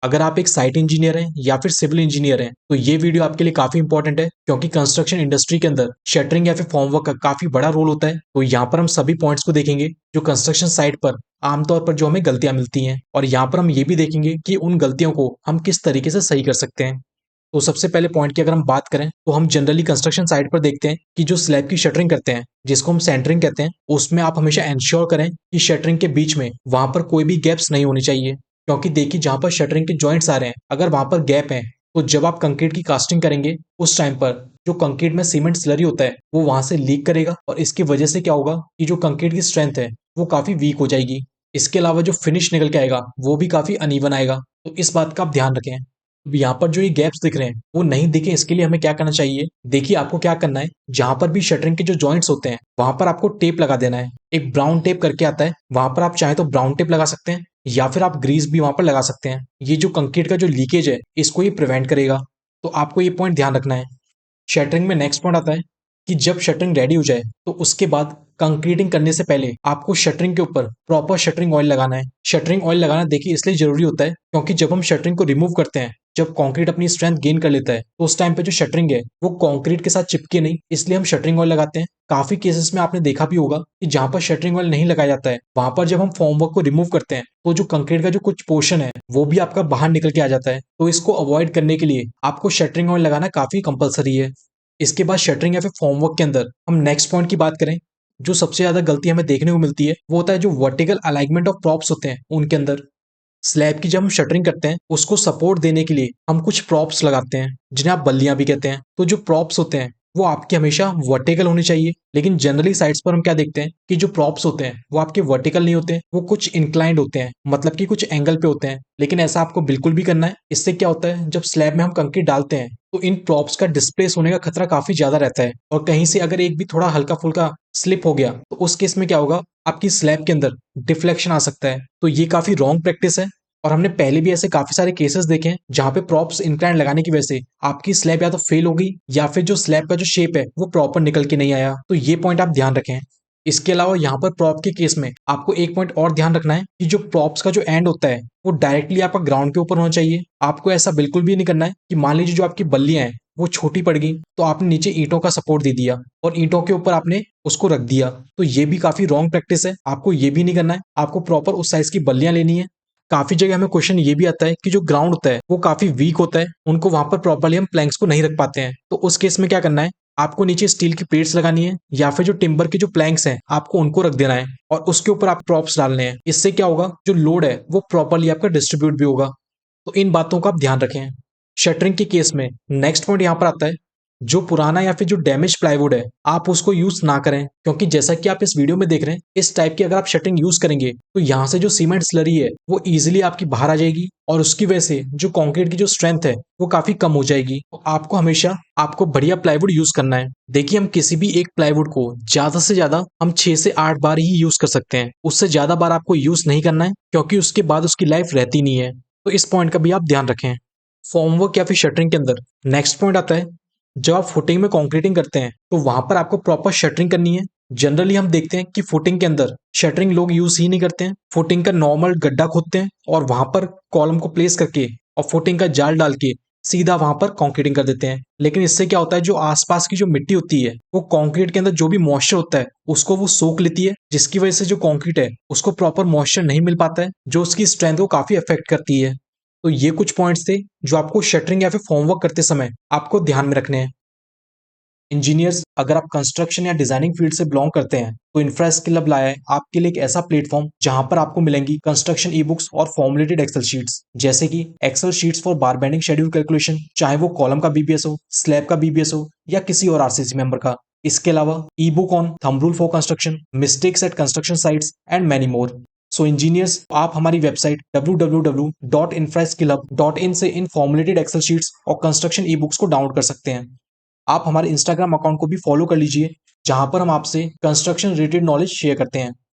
अगर आप एक साइट इंजीनियर हैं या फिर सिविल इंजीनियर हैं तो ये वीडियो आपके लिए काफी इंपॉर्टेंट है, क्योंकि कंस्ट्रक्शन इंडस्ट्री के अंदर शटरिंग या फिर फॉर्मवर्क का काफी बड़ा रोल होता है। तो यहाँ पर हम सभी पॉइंट्स को देखेंगे जो कंस्ट्रक्शन साइट पर आमतौर पर जो हमें गलतियां मिलती हैं, और यहाँ पर हम ये भी देखेंगे कि उन गलतियों को हम किस तरीके से सही कर सकते हैं। तो सबसे पहले पॉइंट की अगर हम बात करें तो हम जनरली कंस्ट्रक्शन साइट पर देखते हैं कि जो स्लैब की शटरिंग करते हैं, जिसको हम सेंटरिंग कहते हैं, उसमें आप हमेशा इंश्योर करें कि शटरिंग के बीच में वहां पर कोई भी गैप्स नहीं होनी चाहिए। क्योंकि देखिए, जहां पर शटरिंग के जॉइंट्स आ रहे हैं, अगर वहां पर गैप है तो जब आप कंक्रीट की कास्टिंग करेंगे उस टाइम पर जो कंक्रीट में सीमेंट स्लरी होता है वो वहां से लीक करेगा, और इसकी वजह से क्या होगा कि जो कंक्रीट की स्ट्रेंथ है वो काफी वीक हो जाएगी। इसके अलावा जो फिनिश निकल के आएगा वो भी काफी अनइवन आएगा। तो इस बात का आप ध्यान रखें। अब यहाँ पर जो ये गैप्स दिख रहे हैं वो नहीं दिखे, इसके लिए हमें क्या करना चाहिए। देखिए, आपको क्या करना है, जहां पर भी शटरिंग के जो जॉइंट्स होते हैं वहां पर आपको टेप लगा देना है। एक ब्राउन टेप करके आता है, वहां पर आप चाहे तो ब्राउन टेप लगा सकते हैं या फिर आप ग्रीस भी वहां पर लगा सकते हैं। ये जो कंक्रीट का जो लीकेज है इसको ये प्रिवेंट करेगा। तो आपको ये पॉइंट ध्यान रखना है। शटरिंग में नेक्स्ट पॉइंट आता है कि जब शटरिंग रेडी हो जाए तो उसके बाद कंक्रीटिंग करने से पहले आपको शटरिंग के ऊपर प्रॉपर शटरिंग ऑयल लगाना है। शटरिंग ऑयल लगाना देखिए इसलिए जरूरी होता है क्योंकि जब हम शटरिंग को रिमूव करते हैं, जब कंक्रीट अपनी स्ट्रेंथ गेन कर लेता है, तो उस टाइम पे जो शटरिंग है वो कंक्रीट के साथ चिपके नहीं, इसलिए हम शटरिंग ऑयल लगाते हैं। काफी केसेस में आपने देखा भी होगा कि जहां पर शटरिंग ऑयल नहीं लगाया जाता है, वहां पर जब हम फॉर्मवर्क को रिमूव करते हैं तो जो कंक्रीट का जो कुछ पोर्शन है वो भी आपका बाहर निकल के आ जाता है। तो इसको अवॉइड करने के लिए आपको शटरिंग ऑयल लगाना काफी कंपलसरी है। इसके बाद शटरिंग या फिर फॉर्मवर्क के अंदर हम नेक्स्ट पॉइंट की बात करें, जो सबसे ज्यादा गलती हमें देखने को मिलती है वो होता है जो वर्टिकल अलाइनमेंट ऑफ प्रॉप्स होते हैं उनके अंदर। स्लैब की जब हम शटरिंग करते हैं उसको सपोर्ट देने के लिए हम कुछ प्रॉप्स लगाते हैं जिन्हें आप बल्लियां भी कहते हैं। तो जो प्रॉप्स होते हैं वो आपके हमेशा वर्टिकल होने चाहिए, लेकिन जनरली साइट्स पर हम क्या देखते हैं कि जो प्रॉप्स होते हैं वो आपके वर्टिकल नहीं होते हैं, वो कुछ इंक्लाइंड होते हैं, मतलब कि कुछ एंगल पे होते हैं। लेकिन ऐसा आपको बिल्कुल भी करना है। इससे क्या होता है, जब स्लैब में हम कंक्रीट डालते हैं तो इन प्रॉप्स का डिस्प्लेस होने का खतरा काफी ज्यादा रहता है, और कहीं से अगर एक भी थोड़ा हल्का फुल्का स्लिप हो गया तो उस केस में क्या होगा, आपकी स्लैब के अंदर डिफ्लेक्शन आ सकता है। तो ये काफी रॉन्ग प्रैक्टिस है, और हमने पहले भी ऐसे काफी सारे केसेस देखे हैं जहां पे प्रॉप्स इंक्लाइन लगाने की वजह से आपकी स्लैब या तो फेल हो गई या फिर जो स्लैब का जो शेप है वो प्रॉपर निकल के नहीं आया। तो ये पॉइंट आप ध्यान रखें। इसके अलावा यहाँ पर प्रॉप के केस में आपको एक पॉइंट और ध्यान रखना है कि जो प्रॉप्स का जो एंड होता है वो डायरेक्टली आपका ग्राउंड के ऊपर होना चाहिए। आपको ऐसा बिल्कुल भी नहीं करना है कि मान लीजिए जो आपकी बल्लियां हैं वो छोटी पड़ गई तो आपने नीचे ईंटों का सपोर्ट दे दिया और ईंटों के ऊपर आपने उसको रख दिया। तो ये भी काफी रॉन्ग प्रैक्टिस है, आपको ये भी नहीं करना है। आपको प्रॉपर उस साइज की बल्लियां लेनी है। काफी जगह हमें क्वेश्चन ये भी आता है कि जो ग्राउंड होता है वो काफी वीक होता है, उनको वहां पर प्रॉपर्ली हम प्लैंक्स को नहीं रख पाते हैं। तो उस केस में क्या करना है, आपको नीचे स्टील की प्लेट्स लगानी है या फिर जो टिम्बर के जो प्लैंक्स हैं आपको उनको रख देना है और उसके ऊपर आप प्रॉप्स डालने हैं। इससे क्या होगा, जो लोड है वो प्रॉपर्ली आपका डिस्ट्रीब्यूट भी होगा। तो इन बातों का आप ध्यान रखें। शटरिंग के केस में नेक्स्ट पॉइंट यहाँ पर आता है, जो पुराना या फिर जो डैमेज प्लाईवुड है आप उसको यूज ना करें, क्योंकि जैसा कि आप इस वीडियो में देख रहे हैं इस टाइप की अगर आप शटरिंग यूज करेंगे तो यहाँ से जो सीमेंट स्लरी है वो इजीली आपकी बाहर आ जाएगी, और उसकी वजह से जो कंक्रीट की जो स्ट्रेंथ है वो काफी कम हो जाएगी। तो आपको हमेशा आपको बढ़िया प्लाईवुड यूज करना है। देखिए, हम किसी भी एक प्लाईवुड को ज्यादा से ज्यादा हम 6 से 8 बार ही यूज कर सकते हैं, उससे ज्यादा बार आपको यूज नहीं करना है, क्योंकि उसके बाद उसकी लाइफ रहती नहीं है। तो इस पॉइंट का भी आप ध्यान रखें। फॉर्मवर्क या फिर शटरिंग के अंदर नेक्स्ट पॉइंट आता है, जब आप फुटिंग में कंक्रीटिंग करते हैं तो वहां पर आपको प्रॉपर शटरिंग करनी है। जनरली हम देखते हैं कि फुटिंग के अंदर शटरिंग लोग यूज ही नहीं करते हैं। फुटिंग का नॉर्मल गड्ढा खोदते हैं और वहां पर कॉलम को प्लेस करके और फुटिंग का जाल डाल के सीधा वहां पर कंक्रीटिंग कर देते हैं। लेकिन इससे क्या होता है, जो आसपास की जो मिट्टी होती है वो कंक्रीट के अंदर जो भी मॉइस्चर होता है उसको वो सोख लेती है, जिसकी वजह से जो कंक्रीट है उसको प्रॉपर मॉइस्चर नहीं मिल पाता है, जो उसकी स्ट्रेंथ को काफी अफेक्ट करती है। तो ये कुछ पॉइंट्स थे जो आपको शटरिंग या फिर फॉर्मवर्क करते समय आपको ध्यान में रखने हैं। इंजीनियर्स, अगर आप कंस्ट्रक्शन या डिजाइनिंग फील्ड से बिलोंग करते हैं तो इंफ्रा स्किल अब लाया है आपके लिए एक ऐसा प्लेटफॉर्म जहां पर आपको मिलेंगी कंस्ट्रक्शन ई बुक्स और फॉर्मुलेटेड एक्सेल शीट्स, जैसे कि excel sheets for bar bending schedule calculation, चाहे वो कॉलम का बीबीएस हो, स्लैब का बीबीएस हो या किसी और आरसीसी मेंबर का। इसके अलावा e book on thumb rule for construction, mistakes at construction sites and many more. So engineers, आप हमारी वेबसाइट www.infraskillup.in से इन फॉर्मुलेटेड एक्सेल शीट्स और कंस्ट्रक्शन ई बुक्स को डाउनलोड कर सकते हैं। आप हमारे इंस्टाग्राम अकाउंट को भी फॉलो कर लीजिए, जहां पर हम आपसे कंस्ट्रक्शन रिलेटेड नॉलेज शेयर करते हैं।